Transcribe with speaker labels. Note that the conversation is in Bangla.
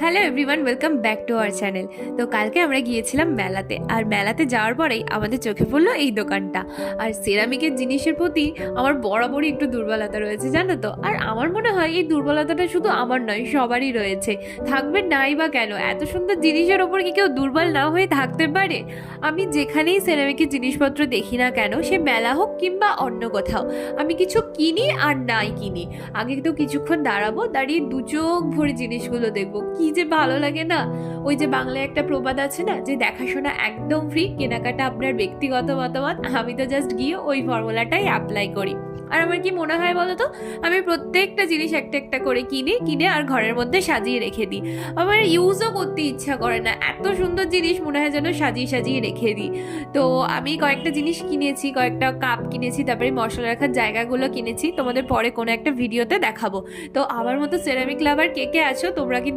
Speaker 1: Hello everyone, welcome back to our channel. তো কালকে আমরা গিয়েছিলাম মেলাতে, আর মেলাতে যাওয়ার পরেই আমাদের চোখে পড়লো এই দোকানটা। আর সেরামিকের জিনিসের প্রতি আমার বরাবরই একটু দুর্বলতা রয়েছে, জানো তো। আর আমার মনে হয় এই দুর্বলতাটা শুধু আমার নয়, সবারই রয়েছে। থাকবে নাই বা কেন, এত সুন্দর জিনিসের ওপর কি কেউ দুর্বল না হয়ে থাকতে পারে? আমি যেখানেই সেরামিকের জিনিসপত্র দেখি না কেন, সে মেলা হোক কিংবা অন্য কোথাও, আমি কিছু কিনি আর নাই কিনি, আগে তো কিছুক্ষণ দাঁড়াবো, দাঁড়িয়ে দু চোখ ভরে জিনিসগুলো দেখবো। কি যে ভালো লাগে না। ওই যে বাংলায় একটা প্রবাদ আছে না, যে দেখাশোনা একদম ফ্রি, কেনাকাটা আপনার ব্যক্তিগত মতামত। আমি তো জাস্ট গিয়ে ওই ফর্মুলাটাই অ্যাপ্লাই করি। আর আমার কি মনে হয় বলো তো, আমি প্রত্যেকটা জিনিস একটা একটা করে কিনে আর ঘরের মধ্যে সাজিয়ে রেখে দিই। আমার ইউজও করতে ইচ্ছা করে না, এত সুন্দর জিনিস মনে হয় যেন সাজিয়ে সাজিয়ে রেখে দিই। তো আমি কয়েকটা জিনিস কিনেছি, কয়েকটা কাপ কিনেছি, তারপরে মশলা রাখার জায়গাগুলো কিনেছি, তোমাদের পরে কোনো একটা ভিডিওতে দেখাবো। তো আমার মতো সেরামিক লাভার কে কে আছো তোমরা কিন্তু